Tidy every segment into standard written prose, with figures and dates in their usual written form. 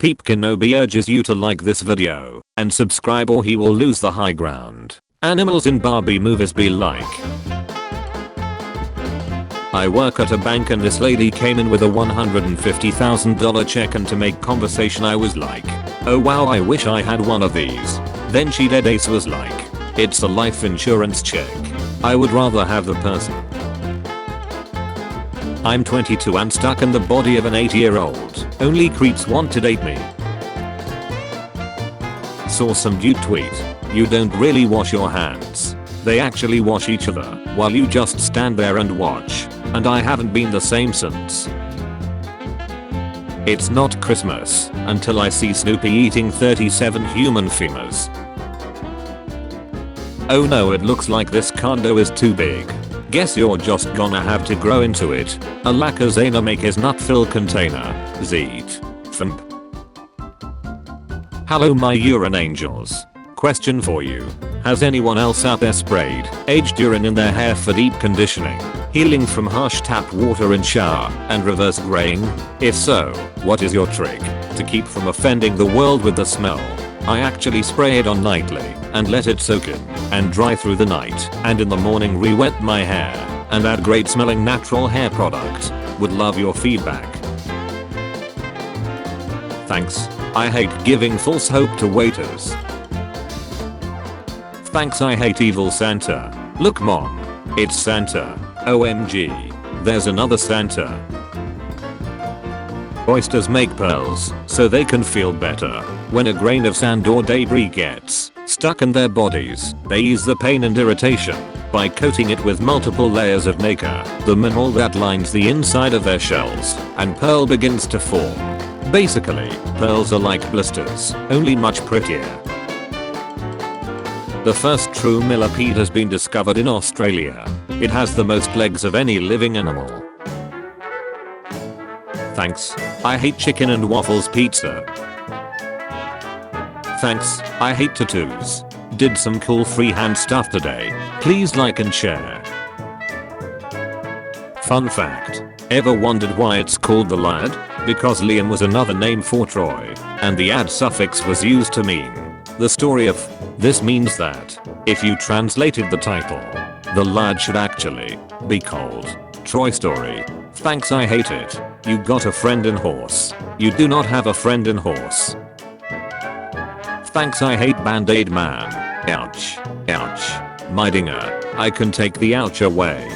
Peep Kenobi urges you to like this video and subscribe or he will lose the high ground. Animals in Barbie movies be like. I work at a bank and this lady came in with a $150,000 check, and to make conversation I was like, oh wow, I wish I had one of these. Then she dead ace was like, it's a life insurance check. I would rather have the person. I'm 22 and stuck in the body of an 8-year-old. Only creeps want to date me. Saw some dude tweet, you don't really wash your hands. They actually wash each other while you just stand there and watch. And I haven't been the same since. It's not Christmas until I see Snoopy eating 37 human femurs. Oh no, it looks like this condo is too big. Guess you're just gonna have to grow into it. Alakazam make his nut fill container. Zeet. Thump. Hello my urine angels. Question for you. Has anyone else out there sprayed aged urine in their hair for deep conditioning, healing from harsh tap water in shower, and reverse graying? If so, what is your trick to keep from offending the world with the smell? I actually spray it on nightly and let it soak in and dry through the night, and in the morning re-wet my hair and add great smelling natural hair product. Would love your feedback. Thanks. I hate giving false hope to waiters. Thanks. I hate evil Santa. Look mom. It's Santa. OMG. There's another Santa. Oysters make pearls so they can feel better. When a grain of sand or debris gets stuck in their bodies, they ease the pain and irritation by coating it with multiple layers of nacre, the mineral that lines the inside of their shells, and pearl begins to form. Basically, pearls are like blisters, only much prettier. The first true millipede has been discovered in Australia. It has the most legs of any living animal. Thanks. I hate chicken and waffles pizza. Thanks. I hate tattoos. Did some cool freehand stuff today. Please like and share. Fun fact. Ever wondered why it's called the lad? Because Liam was another name for Troy, and the ad suffix was used to mean the story of. This means that if you translated the title, the lad should actually be called Troy Story. Thanks. I hate it. You got a friend in horse. You do not have a friend in horse. Thanks. I hate Band-Aid man. Ouch. Ouch. My dinger. I can take the ouch away.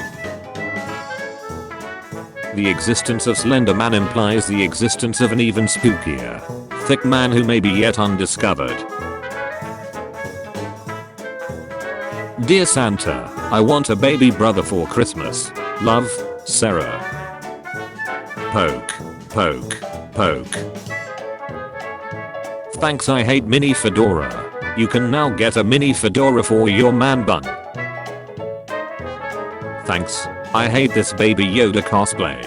The existence of Slender Man implies the existence of an even spookier, thick man who may be yet undiscovered. Dear Santa, I want a baby brother for Christmas. Love, Sarah. Poke, poke, poke. Thanks. I hate mini fedora. You can now get a mini fedora for your man bun. Thanks. I hate this Baby Yoda cosplay.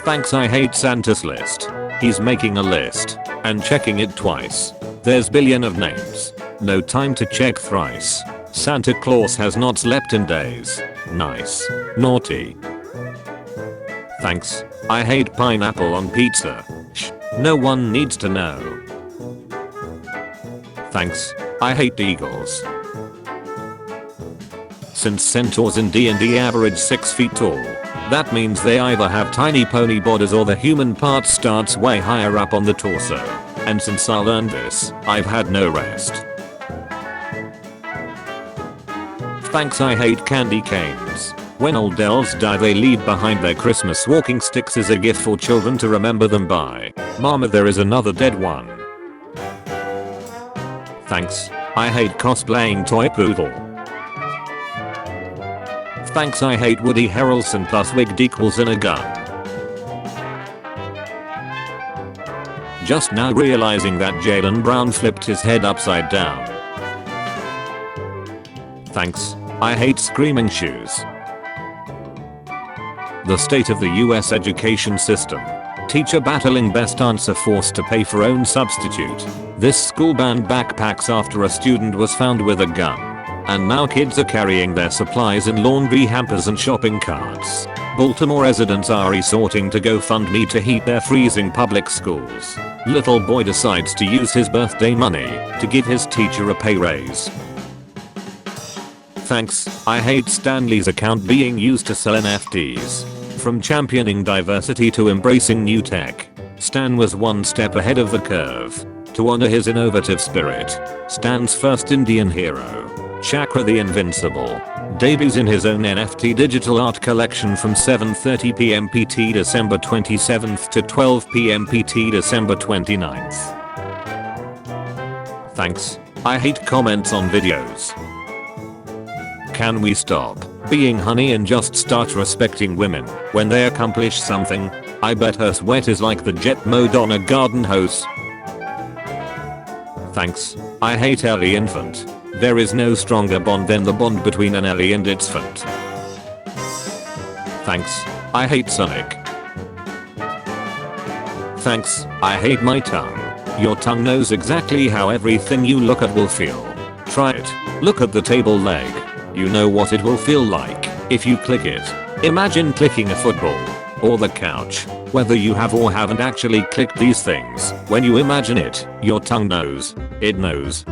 Thanks. I hate Santa's list. He's making a list and checking it twice. There's billion of names. No time to check thrice. Santa Claus has not slept in days. Nice. Naughty. Thanks. I hate pineapple on pizza. Shh. No one needs to know. Thanks. I hate eagles. Since centaurs in D&D average 6 feet tall, that means they either have tiny pony bodies or the human part starts way higher up on the torso. And since I learned this, I've had no rest. Thanks. I hate candy canes. When old elves die, they leave behind their Christmas walking sticks as a gift for children to remember them by. Mama, there is another dead one. Thanks. I hate cosplaying toy poodle. Thanks. I hate Woody Harrelson plus wig decals in a gun. Just now realizing that Jaylen Brown flipped his head upside down. Thanks. I hate screaming shoes. The state of the US education system. Teacher battling best answer forced to pay for own substitute. This school banned backpacks after a student was found with a gun. And now kids are carrying their supplies in laundry hampers and shopping carts. Baltimore residents are resorting to GoFundMe to heat their freezing public schools. Little boy decides to use his birthday money to give his teacher a pay raise. Thanks, I hate Stanley's account being used to sell NFTs. From championing diversity to embracing new tech, Stan was one step ahead of the curve. To honor his innovative spirit, Stan's first Indian hero, Chakra the Invincible, debuts in his own NFT digital art collection from 7:30 PM PT December 27th to 12 PM PT December 29th. Thanks, I hate comments on videos. Can we stop being honey and just start respecting women when they accomplish something? I bet her sweat is like the jet mode on a garden hose. Thanks, I hate Ellie Infant. There is no stronger bond than the bond between an Ellie and its fant. Thanks, I hate Sonic. Thanks, I hate my tongue. Your tongue knows exactly how everything you look at will feel. Try it. Look at the table leg. You know what it will feel like if you click it. Imagine clicking a football or the couch. Whether you have or haven't actually clicked these things, when you imagine it, your tongue knows. It knows.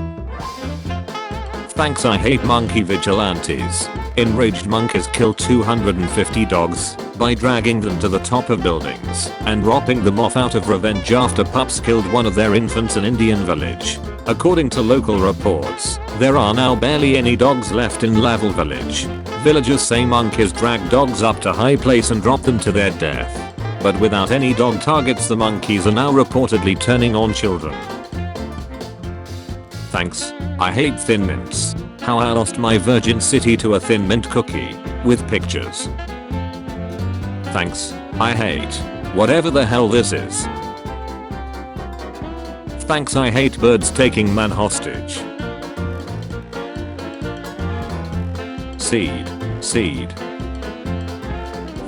Thanks, I hate monkey vigilantes. Enraged monkeys kill 250 dogs by dragging them to the top of buildings and dropping them off out of revenge after pups killed one of their infants in Indian village. According to local reports, there are now barely any dogs left in Laval village. Villagers say monkeys drag dogs up to high place and drop them to their death. But without any dog targets, the monkeys are now reportedly turning on children. Thanks, I hate Thin Mints. How I lost my virgin city to a Thin Mint cookie with pictures. Thanks, I hate whatever the hell this is. Thanks, I hate birds taking man hostage. Seed.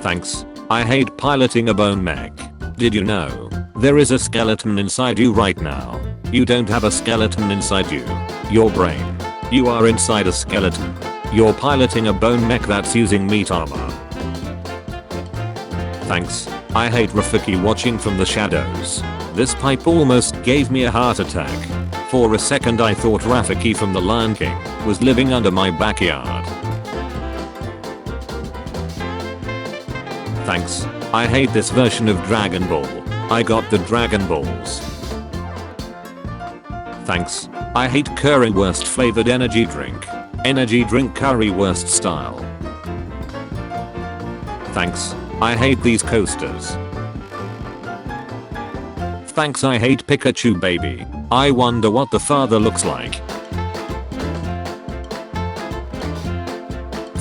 Thanks, I hate piloting a bone mech. Did you know there is a skeleton inside you right now? You don't have a skeleton inside you. Your brain. You are inside a skeleton. You're piloting a bone mech that's using meat armor. Thanks, I hate Rafiki watching from the shadows. This pipe almost gave me a heart attack. For a second I thought Rafiki from The Lion King was living under my backyard. Thanks, I hate this version of Dragon Ball. I got the Dragon Balls. Thanks, I hate currywurst flavored energy drink. Energy drink currywurst style. Thanks, I hate these coasters. Thanks, I hate Pikachu baby. I wonder what the father looks like.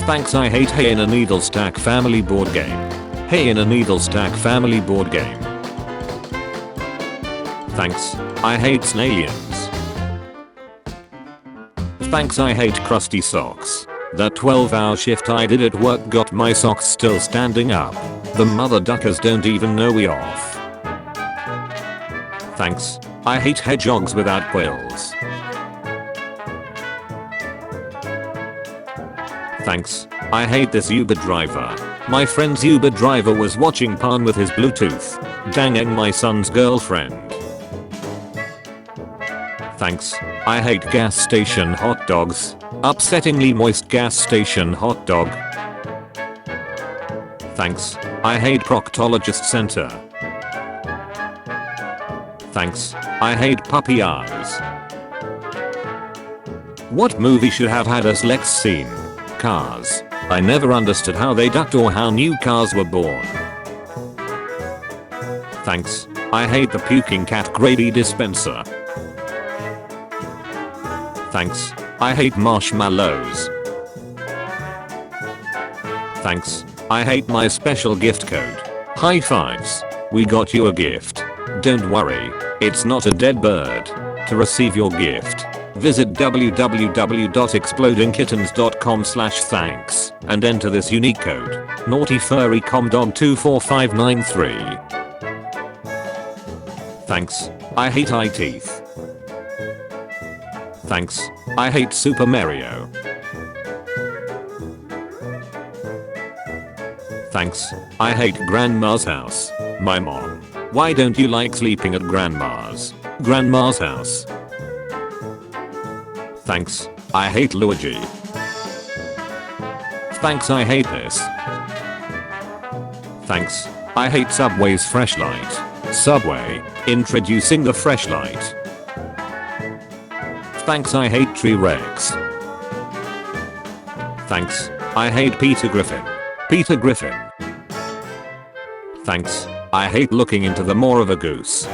Thanks, I hate Hay in a Needle Stack family board game. Hay in a Needle Stack family board game. Thanks, I hate Snalians. Thanks, I hate crusty socks. That 12-hour shift I did at work got my socks still standing up. The mother duckers don't even know we off. Thanks, I hate hedgehogs without quills. Thanks, I hate this Uber driver. My friend's Uber driver was watching porn with his Bluetooth, danging my son's girlfriend. Thanks, I hate gas station hot dogs. Upsettingly moist gas station hot dog. Thanks, I hate proctologist center. Thanks, I hate puppy eyes. What movie should have had us Lex scene? Cars. I never understood how they ducked or how new cars were born. Thanks, I hate the puking cat gravy dispenser. Thanks, I hate marshmallows. Thanks, I hate my special gift code. High fives. We got you a gift. Don't worry, it's not a dead bird. To receive your gift, visit www.explodingkittens.com/thanks and enter this unique code, Naughty Furry Comdog 24593. Thanks, I hate eye teeth. Thanks, I hate Super Mario. Thanks. I hate grandma's house. My mom. Why don't you like sleeping at grandma's house? Thanks. I hate Luigi. Thanks, I hate this. Thanks. I hate Subway's fresh light. Subway, introducing the fresh light. Thanks, I hate T-Rex. Thanks. I hate Peter Griffin. Peter Griffin. Thanks. I hate looking into the maw of a goose.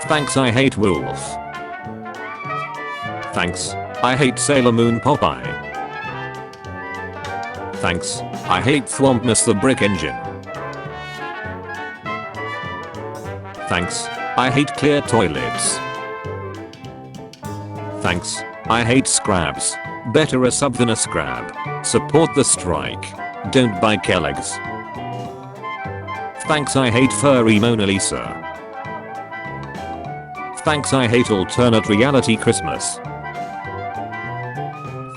Thanks, I hate wolf. Thanks. I hate Sailor Moon Popeye. Thanks. I hate Thwompness the brick engine. Thanks. I hate clear toilets. Thanks. I hate scrabs. Better a sub than a scrab. Support the strike. Don't buy Kellogg's. Thanks, I hate furry Mona Lisa. Thanks, I hate alternate reality Christmas.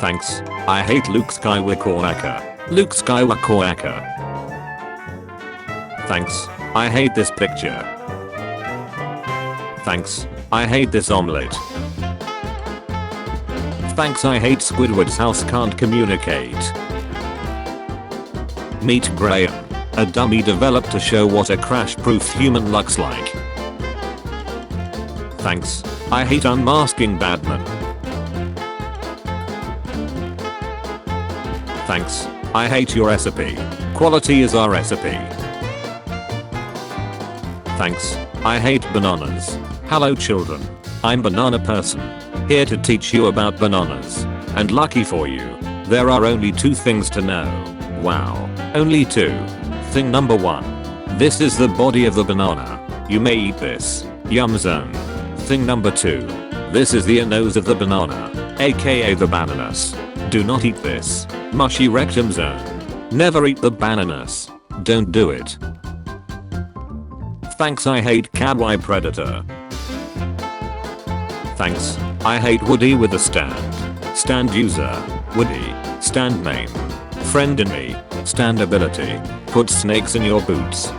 Thanks. I hate Luke Skywalker. Luke Skywalker. Thanks. I hate this picture. Thanks. I hate this omelette. Thanks, I hate Squidward's house can't communicate. Meet Graham. A dummy developed to show what a crash-proof human looks like. Thanks. I hate unmasking Batman. Thanks. I hate your recipe. Quality is our recipe. Thanks. I hate bananas. Hello children. I'm Banana Person. Here to teach you about bananas. And lucky for you, there are only 2 things to know. Wow. Only 2. Thing number 1. This is the body of the banana. You may eat this. Yum zone. Thing number 2. This is the nose of the banana, aka the bananas. Do not eat this. Mushy rectum zone. Never eat the bananas. Don't do it. Thanks, I hate kawaii predator. Thanks. I hate Woody with a stand. Stand user. Woody. Stand name. Friend in me. Stand ability. Put snakes in your boots.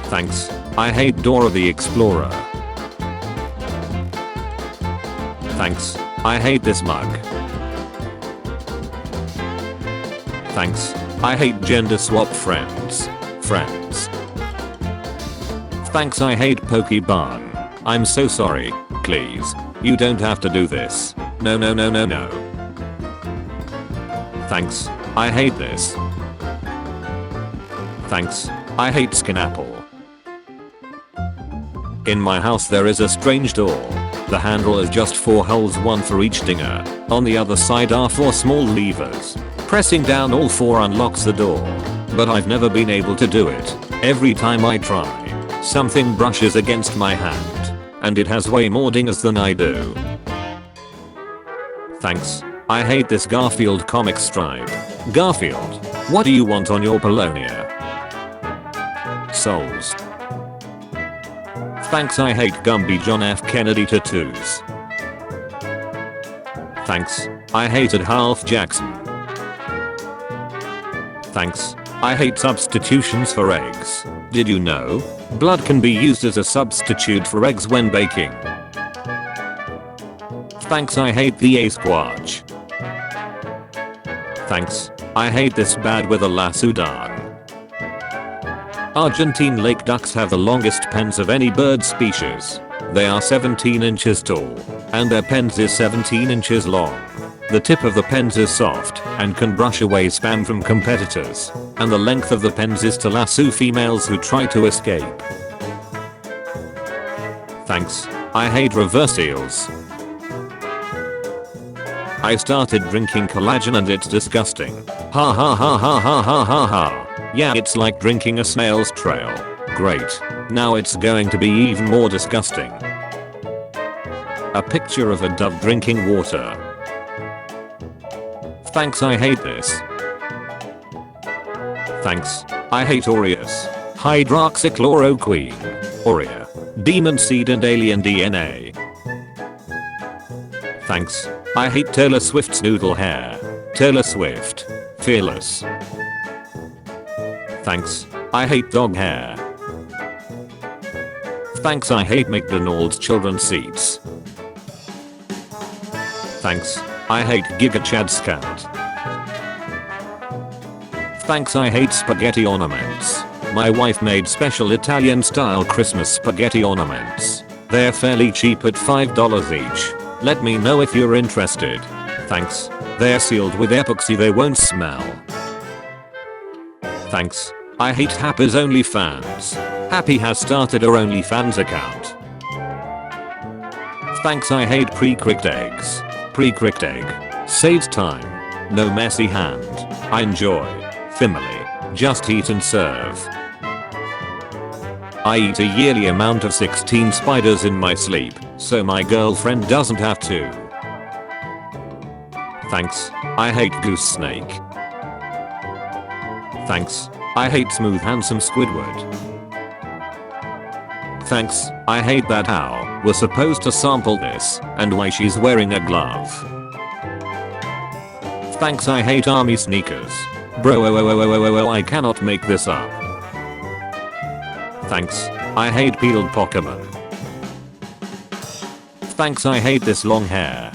Thanks. I hate Dora the Explorer. Thanks. I hate this mug. Thanks. I hate gender swap friends. Thanks, I hate Pokeball. I'm so sorry. Please. You don't have to do this. No. Thanks. I hate this. Thanks. I hate Skinapple. In my house there is a strange door. The handle has just 4 holes, 1 for each dinger. On the other side are 4 small levers. Pressing down all 4 unlocks the door. But I've never been able to do it. Every time I try, something brushes against my hand. And it has way more dingers than I do. Thanks. I hate this Garfield comic stripe. Garfield, what do you want on your Polonia? Souls. Thanks, I hate Gumby John F. Kennedy tattoos. Thanks. I hated Half Jackson. Thanks. I hate substitutions for eggs. Did you know? Blood can be used as a substitute for eggs when baking. Thanks, I hate the A-Squatch. Thanks. I hate this bad weather La Sudan. Argentine lake ducks have the longest pens of any bird species. They are 17 inches tall, and their pens is 17 inches long. The tip of the pens is soft and can brush away spam from competitors, and the length of the pens is to lasso females who try to escape. Thanks. I hate reverse eels. I started drinking collagen and it's disgusting. Ha ha ha ha ha ha ha ha. Yeah, it's like drinking a snail's trail. Great. Now it's going to be even more disgusting. A picture of a dove drinking water. Thanks, I hate this. Thanks. I hate Aureus. Hydroxychloroquine. Aurea. Demon seed and alien DNA. Thanks. I hate Taylor Swift's noodle hair. Taylor Swift. Fearless. Thanks. I hate dog hair. Thanks. I hate McDonald's children's seats. Thanks. I hate Giga Chad Scout. Thanks. I hate spaghetti ornaments. My wife made special Italian style Christmas spaghetti ornaments. They're fairly cheap at $5 each. Let me know if you're interested. Thanks. They're sealed with epoxy, they won't smell. Thanks. I hate Happy's OnlyFans. Happy has started her OnlyFans account. Thanks. I hate pre-cooked eggs. Pre-cooked egg saves time. No messy hand. I enjoy family. Just eat and serve. I eat a yearly amount of 16 spiders in my sleep, so my girlfriend doesn't have to. Thanks. I hate goose snake. Thanks. I hate smooth handsome Squidward. Thanks. I hate that how we're supposed to sample this and why she's wearing a glove. Thanks. I hate army sneakers. Bro, I cannot make this up. Thanks. I hate peeled Pokemon. Thanks. I hate this long hair.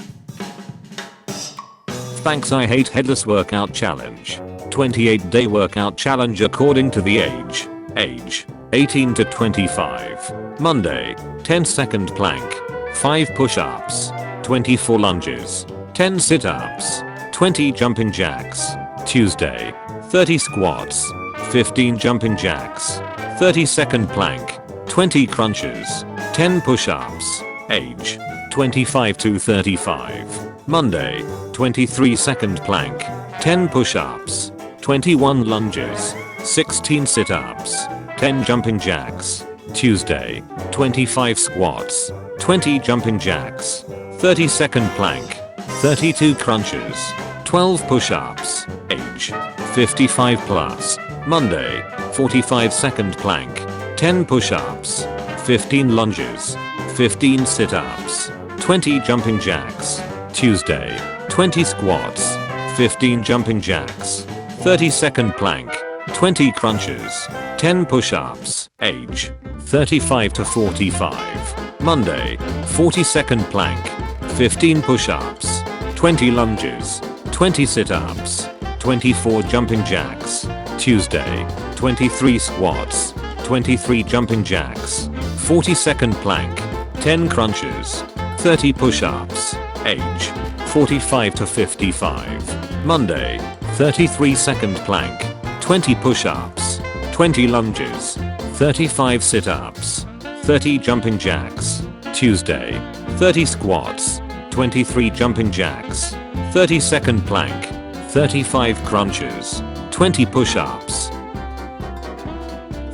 Thanks. I hate headless workout challenge. 28-day workout challenge according to the age. 18 to 25. Monday, 10-second plank, 5 push-ups, 24 lunges, 10 sit-ups, 20 jumping jacks. Tuesday, 30 squats, 15 jumping jacks, 30-second plank, 20 crunches, 10 push-ups. Age 25 to 35. Monday, 23-second plank, 10 push-ups, 21 lunges, 16 sit-ups, 10 jumping jacks. Tuesday, 25 squats, 20 jumping jacks, 30-second plank, 32 crunches, 12 push-ups. Age 55 plus. Monday, 45-second plank, 10 push-ups, 15 lunges, 15 sit-ups, 20 jumping jacks. Tuesday, 20 squats, 15 jumping jacks, 30-second plank, 20 crunches, 10 push-ups. Age 35 to 45. Monday, 40-second plank, 15 push-ups, 20 lunges, 20 sit-ups, 24 jumping jacks. Tuesday, 23 squats, 23 jumping jacks, 40-second plank, 10 crunches, 30 push-ups. Age 45 to 55. Monday, 33-second plank, 20 push-ups, 20 lunges, 35 sit-ups, 30 jumping jacks. Tuesday, 30 squats, 23 jumping jacks, 30-second plank, 35 crunches, 20 push-ups.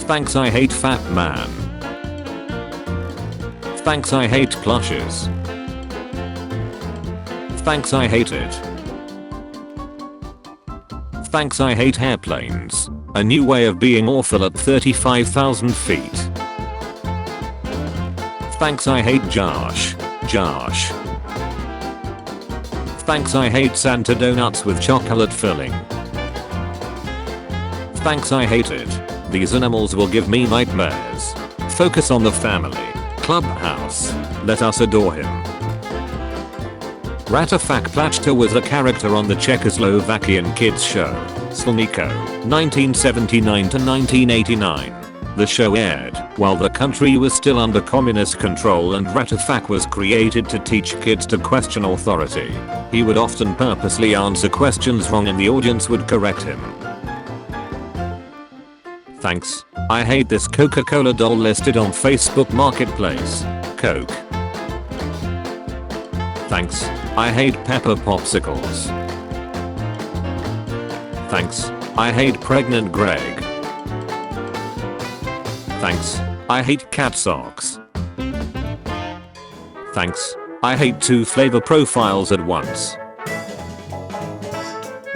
Thanks. I hate fat man. Thanks. I hate plushes. Thanks. I hate it. Thanks. I hate airplanes. A new way of being awful at 35,000 feet. Thanks. I hate Josh. Thanks. I hate Santa donuts with chocolate filling. Thanks. I hate it. These animals will give me nightmares. Focus on the family. Clubhouse. Let us adore him. Ratafak Plachta was a character on the Czechoslovakian kids show, Slniko, 1979 to 1989. The show aired while the country was still under communist control, and Ratafak was created to teach kids to question authority. He would often purposely answer questions wrong and the audience would correct him. Thanks. I hate this Coca-Cola doll listed on Facebook Marketplace. Coke. Thanks. I hate pepper popsicles. Thanks. I hate pregnant Greg. Thanks. I hate cat socks. Thanks. I hate 2 flavor profiles at once.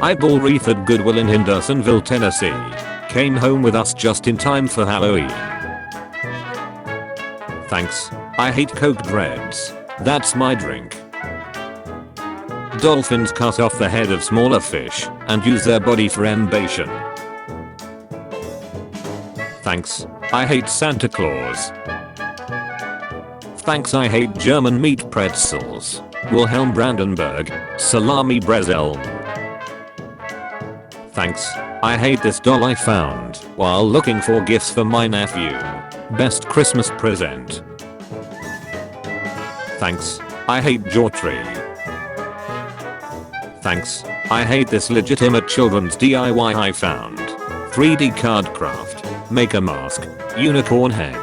Eyeball wreath at Goodwill in Hendersonville, Tennessee. Came home with us just in time for Halloween. Thanks. I hate Coke Dreads. That's my drink. dolphins cut off the head of smaller fish and use their body for embation. Thanks. I hate Santa Claus. Thanks. I hate German meat pretzels. Wilhelm Brandenburg. Salami Brezel. Thanks. I hate this doll I found while looking for gifts for my nephew. Best Christmas present. Thanks. I hate Jawtree. Thanks. I hate this legitimate children's DIY I found. 3D card craft. Make a mask. Unicorn head.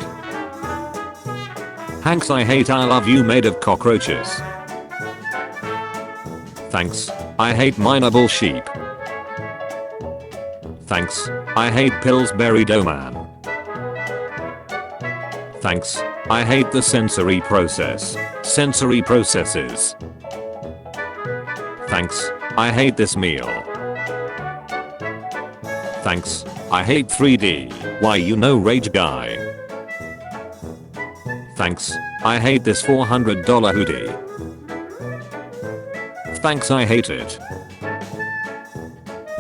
Hanks. I hate I love you made of cockroaches. Thanks. I hate mineable sheep. Thanks. I hate Pillsbury Doughman. Thanks. I hate the sensory process. Sensory processes. Thanks. I hate this meal. Thanks. I hate 3D. Why you know rage guy. Thanks. I hate this $400 hoodie. Thanks. I hate it.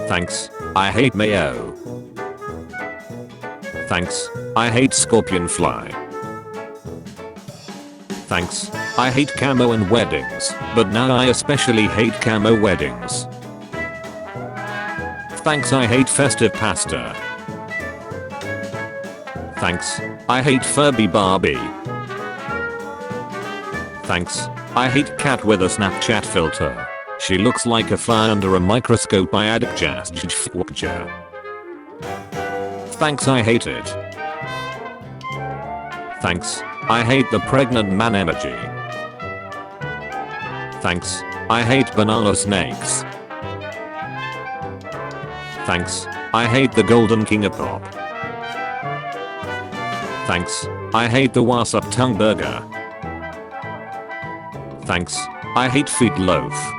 Thanks. I hate mayo. Thanks. I hate scorpion fly. Thanks. I hate camo and weddings, but now I especially hate camo weddings. Thanks. I hate festive pasta. Thanks. I hate Furby Barbie. Thanks. I hate cat with a Snapchat filter. She looks like a fly under a microscope. I add just. Thanks. I hate it. Thanks. I hate the pregnant man emoji. Thanks. I hate banana snakes. Thanks. I hate the golden king of pop. Thanks. I hate the wasp tongue burger. Thanks. I hate feet loaf.